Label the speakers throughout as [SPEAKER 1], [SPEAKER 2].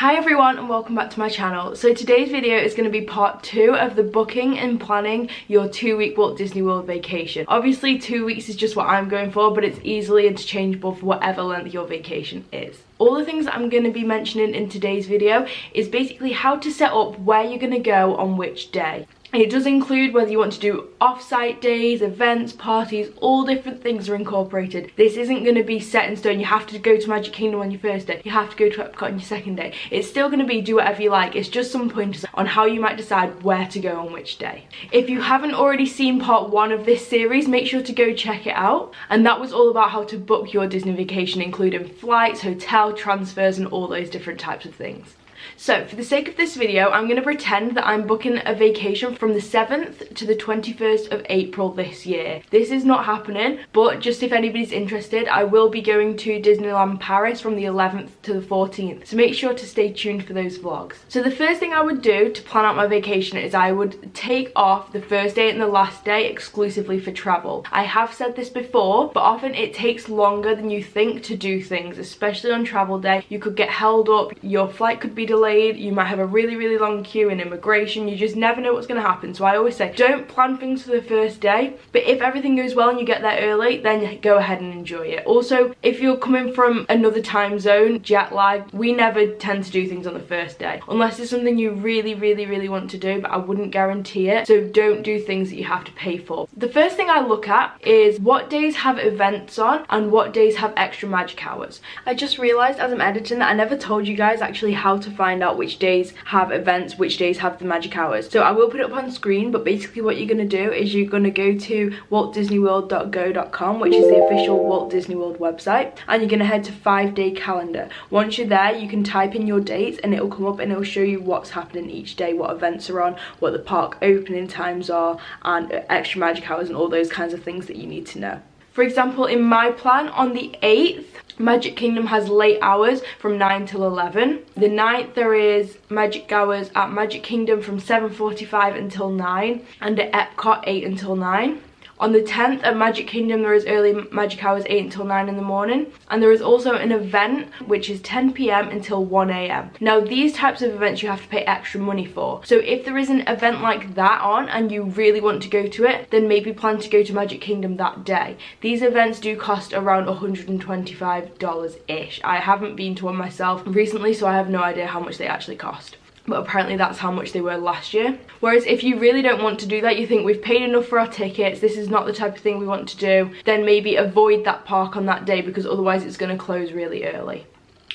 [SPEAKER 1] Hi everyone and welcome back to my channel. So today's video is going to be part 2 of the booking and planning your 2-week Walt Disney World vacation. Obviously 2 weeks is just what I'm going for, but it's easily interchangeable for whatever length your vacation is. All the things that I'm going to be mentioning in today's video is basically how to set up where you're going to go on which day. It does include whether you want to do off-site days, events, parties, all different things are incorporated. This isn't going to be set in stone. You have to go to Magic Kingdom on your first day. You have to go to Epcot on your second day. It's still going to be do whatever you like. It's just some pointers on how you might decide where to go on which day. If you haven't already seen part 1 of this series, make sure to go check it out. And that was all about how to book your Disney vacation, including flights, hotel transfers, and all those different types of things. So for the sake of this video, I'm going to pretend that I'm booking a vacation from the 7th to the 21st of April this year. This is not happening, but just if anybody's interested, I will be going to Disneyland Paris from the 11th to the 14th. So make sure to stay tuned for those vlogs. So the first thing I would do to plan out my vacation is I would take off the first day and the last day exclusively for travel. I have said this before, but often it takes longer than you think to do things, especially on travel day. You could get held up, your flight could be delayed, you might have a really long queue in immigration. You just never know what's going to happen. So I always say don't plan things for the first day, but if everything goes well and you get there early, then go ahead and enjoy it. Also, if you're coming from another time zone, jet lag, we never tend to do things on the first day unless it's something you really want to do, but I wouldn't guarantee it. So don't do things that you have to pay for. The first thing I look at is what days have events on and what days have extra magic hours. I just realized as I'm editing that I never told you guys actually how to find out which days have events, which days have the magic hours. So I will put it up on screen, but basically what you're going to do is you're going to go to waltdisneyworld.go.com, which is the official Walt Disney World website, and you're going to head to 5-day calendar. Once you're there, you can type in your dates and it'll come up and it'll show you what's happening each day, what events are on, what the park opening times are, and extra magic hours and all those kinds of things that you need to know. For example, in my plan on the 8th, Magic Kingdom has late hours from 9 till 11. The 9th there is magic hours at Magic Kingdom from 7:45 until 9, and at Epcot 8 until 9. On the 10th at Magic Kingdom there is early magic hours 8 until 9 in the morning, and there is also an event which is 10 p.m. until 1 a.m. Now these types of events you have to pay extra money for, so if there is an event like that on and you really want to go to it, then maybe plan to go to Magic Kingdom that day. These events do cost around $125-ish. I haven't been to one myself recently, so I have no idea how much they actually cost. But apparently that's how much they were last year. Whereas if you really don't want to do that, you think we've paid enough for our tickets, this is not the type of thing we want to do, then maybe avoid that park on that day because otherwise it's going to close really early.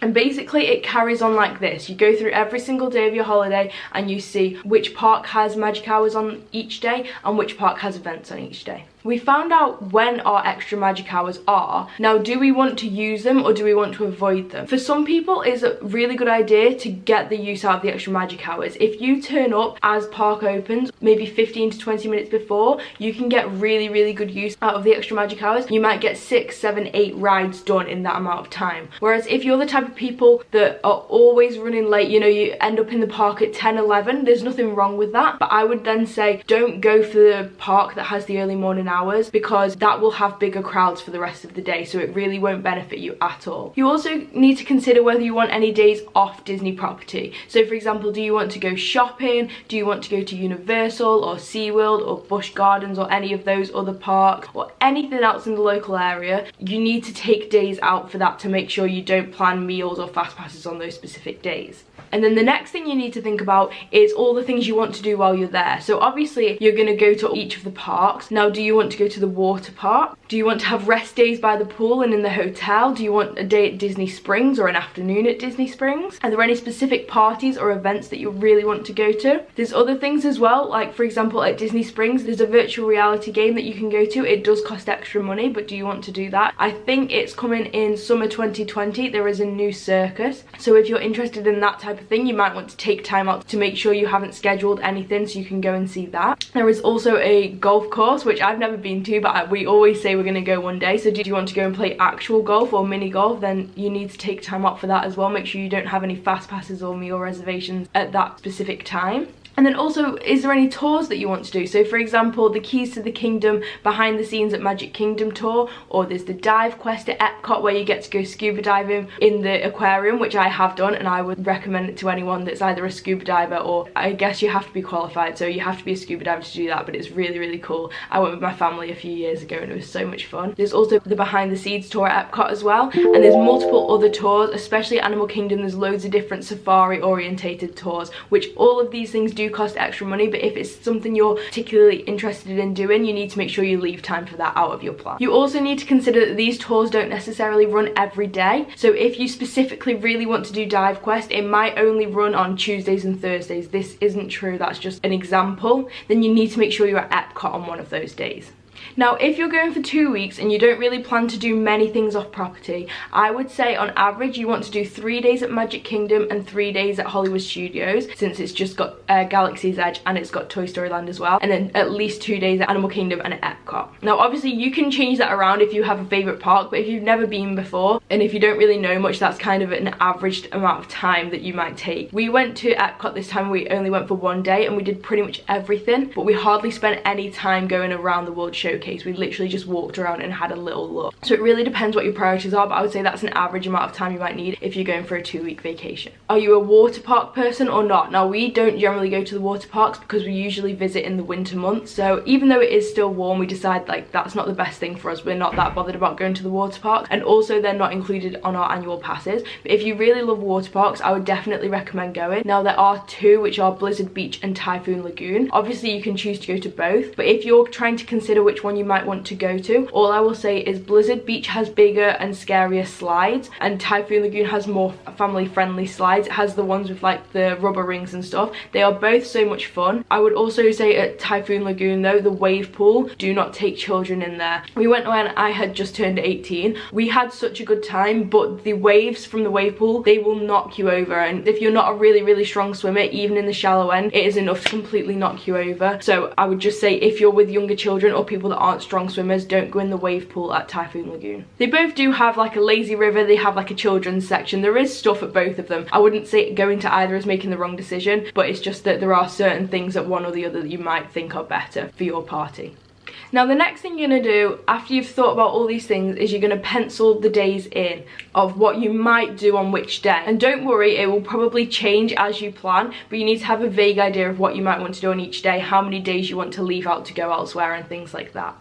[SPEAKER 1] And basically it carries on like this. You go through every single day of your holiday and you see which park has magic hours on each day and which park has events on each day. We found out when our extra magic hours are. Now, do we want to use them or do we want to avoid them? For some people, it's a really good idea to get the use out of the extra magic hours. If you turn up as park opens, maybe 15 to 20 minutes before, you can get really good use out of the extra magic hours. You might get 6, 7, 8 rides done in that amount of time. Whereas if you're the type of people that are always running late, you know, you end up in the park at 10, 11, there's nothing wrong with that. But I would then say don't go for the park that has the early morning hours, because that will have bigger crowds for the rest of the day, so it really won't benefit you at all. You also need to consider whether you want any days off Disney property. So for example, do you want to go shopping? Do you want to go to Universal or SeaWorld or Busch Gardens or any of those other parks or anything else in the local area? You need to take days out for that to make sure you don't plan meals or fast passes on those specific days. And then the next thing you need to think about is all the things you want to do while you're there. So obviously you're going to go to each of the parks. Now, do you want to go to the water park? Do you want to have rest days by the pool and in the hotel? Do you want a day at Disney Springs or an afternoon at Disney Springs? Are there any specific parties or events that you really want to go to? There's other things as well, like for example at Disney Springs there's a virtual reality game that you can go to. It does cost extra money, but do you want to do that? I think it's coming in summer 2020. There is a new circus, so if you're interested in that type of thing, you might want to take time out to make sure you haven't scheduled anything so you can go and see that. There is also a golf course, which I've never been to, but we always say we're going to go one day. So do you want to go and play actual golf or mini golf? Then you need to take time out for that as well. Make sure you don't have any fast passes or meal reservations at that specific time. And then also, is there any tours that you want to do? So for example, the Keys to the Kingdom behind the scenes at Magic Kingdom tour, or there's the dive quest at Epcot where you get to go scuba diving in the aquarium, which I have done, and I would recommend it to anyone that's either a scuba diver, or I guess you have to be qualified, so you have to be a scuba diver to do that, but it's really, really cool. I went with my family a few years ago and it was so much fun. There's also the behind the scenes tour at Epcot as well, and there's multiple other tours, especially at Animal Kingdom. There's loads of different safari orientated tours, which all of these things do cost extra money, but if it's something you're particularly interested in doing, you need to make sure you leave time for that out of your plan. You also need to consider that these tours don't necessarily run every day, so if you specifically really want to do Dive Quest, it might only run on Tuesdays and Thursdays. This isn't true, that's just an example. Then you need to make sure you're at Epcot on one of those days. Now, if you're going for 2 weeks and you don't really plan to do many things off property, I would say on average you want to do 3 days at Magic Kingdom and 3 days at Hollywood Studios, since it's just got Galaxy's Edge and it's got Toy Story Land as well, and then at least 2 days at Animal Kingdom and at Epcot. Now obviously you can change that around if you have a favourite park, but if you've never been before and if you don't really know much, that's kind of an averaged amount of time that you might take. We went to Epcot this time, we only went for 1 day and we did pretty much everything, but we hardly spent any time going around the World Showcase. We literally just walked around and had a little look. So it really depends what your priorities are, but I would say that's an average amount of time you might need if you're going for a 2-week vacation. Are you a water park person or not? Now we don't generally go to the water parks because we usually visit in the winter months, so even though it is still warm, we decide like that's not the best thing for us. We're not that bothered about going to the water park, and also they're not included on our annual passes. But if you really love water parks, I would definitely recommend going. Now there are 2, which are Blizzard Beach and Typhoon Lagoon. Obviously you can choose to go to both, but if you're trying to consider which one you might want to go to, all I will say is Blizzard Beach has bigger and scarier slides, and Typhoon Lagoon has more family friendly slides. It has the ones with like the rubber rings and stuff. They are both so much fun. I would also say at Typhoon Lagoon though, the wave pool, do not take children in there. We went when I had just turned 18. We had such a good time, but the waves from the wave pool, they will knock you over, and if you're not a really, really strong swimmer, even in the shallow end, it is enough to completely knock you over. So I would just say if you're with younger children or people that aren't strong swimmers, don't go in the wave pool at Typhoon Lagoon. They both do have like a lazy river, they have like a children's section. There is stuff at both of them. I wouldn't say going to either is making the wrong decision, but it's just that there are certain things at one or the other that you might think are better for your party. Now the next thing you're going to do after you've thought about all these things is you're going to pencil the days in of what you might do on which day. And don't worry, it will probably change as you plan, but you need to have a vague idea of what you might want to do on each day, how many days you want to leave out to go elsewhere and things like that.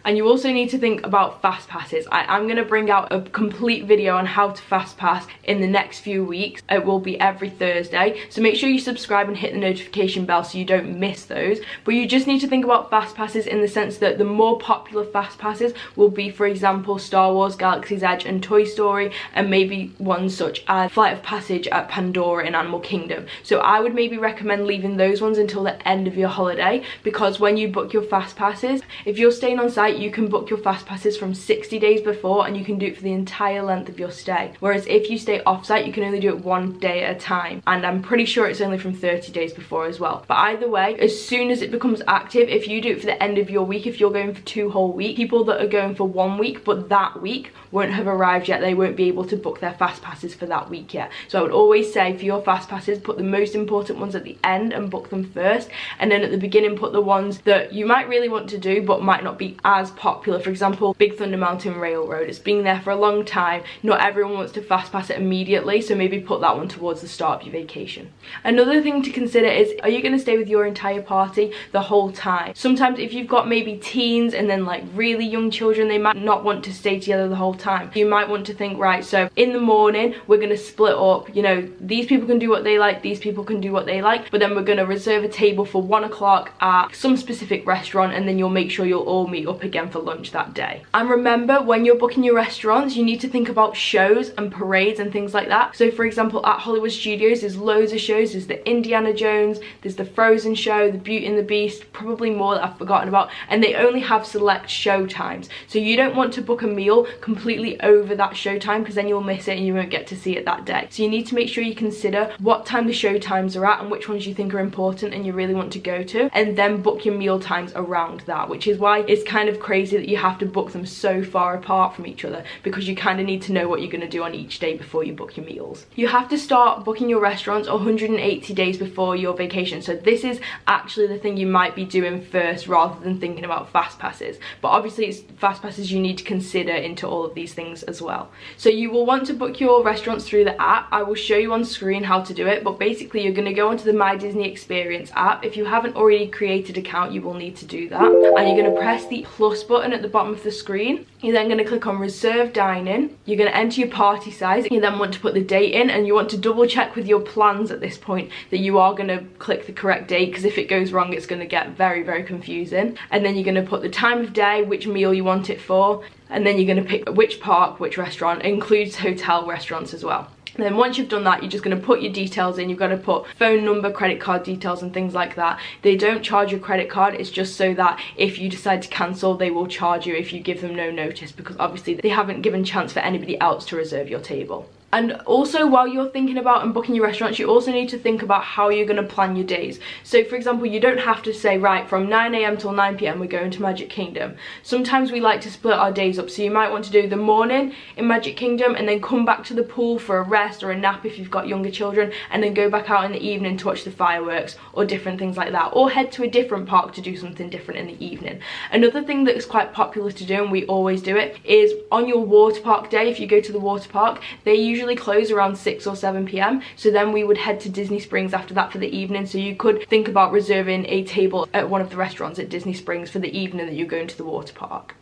[SPEAKER 1] And you also need to think about fast passes. I'm going to bring out a complete video on how to fast pass in the next few weeks. It will be every Thursday, so make sure you subscribe and hit the notification bell so you don't miss those. But you just need to think about fast passes in the sense that the more popular fast passes will be, for example, Star Wars, Galaxy's Edge and Toy Story, and maybe ones such as Flight of Passage at Pandora in Animal Kingdom. So I would maybe recommend leaving those ones until the end of your holiday, because when you book your fast passes, if you're staying on site, you can book your fast passes from 60 days before and you can do it for the entire length of your stay. Whereas if you stay off site, you can only do it 1 day at a time, and I'm pretty sure it's only from 30 days before as well. But either way, as soon as it becomes active, if you do it for the end of your week, if you're going for 2 whole weeks, people that are going for 1 week but that week won't have arrived yet, they won't be able to book their fast passes for that week yet. So I would always say for your fast passes, put the most important ones at the end and book them first, and then at the beginning put the ones that you might really want to do but might not be as popular. For example, Big Thunder Mountain Railroad, it's been there for a long time, not everyone wants to fast pass it immediately, so maybe put that one towards the start of your vacation. Another thing to consider is, are you going to stay with your entire party the whole time? Sometimes if you've got maybe teens and then like really young children, they might not want to stay together the whole time. You might want to think, right, so in the morning we're going to split up, you know, these people can do what they like, these people can do what they like, but then we're going to reserve a table for 1 o'clock at some specific restaurant, and then you'll make sure you'll all meet up again for lunch that day. And remember, when you're booking your restaurants, you need to think about shows and parades and things like that. So for example, at Hollywood Studios there's loads of shows. There's the Indiana Jones, there's the Frozen show, the Beauty and the Beast, probably more that I've forgotten about, and they only have select show times. So you don't want to book a meal completely over that show time, because then you'll miss it and you won't get to see it that day. So you need to make sure you consider what time the show times are at and which ones you think are important and you really want to go to, and then book your meal times around that, which is why it's kind of of crazy that you have to book them so far apart from each other, because you kind of need to know what you're going to do on each day before you book your meals. You have to start booking your restaurants 180 days before your vacation, so this is actually the thing you might be doing first rather than thinking about fast passes. But obviously it's fast passes you need to consider into all of these things as well. So you will want to book your restaurants through the app. I will show you on screen how to do it, but basically you're going to go onto the My Disney Experience app. If you haven't already created an account, you will need to do that, and you're going to press the plus button at the bottom of the screen. You're then going to click on reserve dining. You're going to enter your party size. You then want to put the date in, and you want to double check with your plans at this point that you are going to click the correct date, because if it goes wrong it's going to get very confusing. And then you're going to put the time of day, which meal you want it for, and then you're going to pick which park, which restaurant. It includes hotel restaurants as well. And then once you've done that, you're just going to put your details in. You've got to put phone number, credit card details and things like that. They don't charge your credit card. It's just so that if you decide to cancel, they will charge you if you give them no notice, because obviously they haven't given chance for anybody else to reserve your table. And also, while you're thinking about and booking your restaurants, you also need to think about how you're going to plan your days. So for example, you don't have to say, right, from 9 AM till 9 PM we're going to Magic Kingdom. Sometimes we like to split our days up, so you might want to do the morning in Magic Kingdom and then come back to the pool for a rest or a nap if you've got younger children, and then go back out in the evening to watch the fireworks or different things like that, or head to a different park to do something different in the evening. Another thing that is quite popular to do, and we always do it, is on your water park day. If you go to the water park, they usually close around 6 or 7 PM, so then we would head to Disney Springs after that for the evening. So you could think about reserving a table at one of the restaurants at Disney Springs for the evening that you're going to the water park.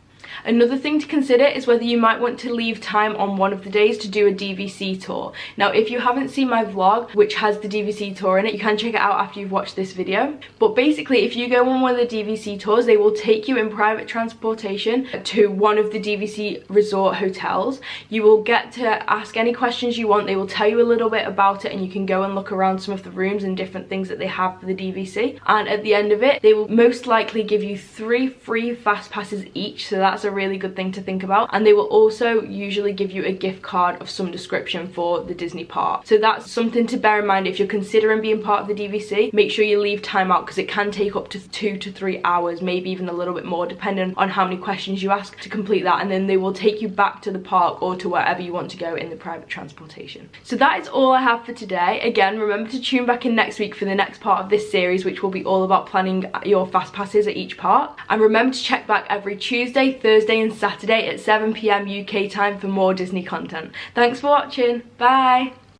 [SPEAKER 1] Another thing to consider is whether you might want to leave time on one of the days to do a DVC tour. Now, if you haven't seen my vlog, which has the DVC tour in it, you can check it out after you've watched this video. But basically, if you go on one of the DVC tours, they will take you in private transportation to one of the DVC resort hotels. You will get to ask any questions you want. They will tell you a little bit about it, and you can go and look around some of the rooms and different things that they have for the DVC. And at the end of it, they will most likely give you 3 free fast passes each, so that's a really good thing to think about. And they will also usually give you a gift card of some description for the Disney park. So that's something to bear in mind if you're considering being part of the DVC. Make sure you leave time out, because it can take up to 2 to 3 hours, maybe even a little bit more, depending on how many questions you ask to complete that. And then they will take you back to the park or to wherever you want to go in the private transportation. So that is all I have for today. Again, remember to tune back in next week for the next part of this series, which will be all about planning your fast passes at each park. And remember to check back every Tuesday, Thursday and Saturday at 7 PM UK time for more Disney content. Thanks for watching. Bye.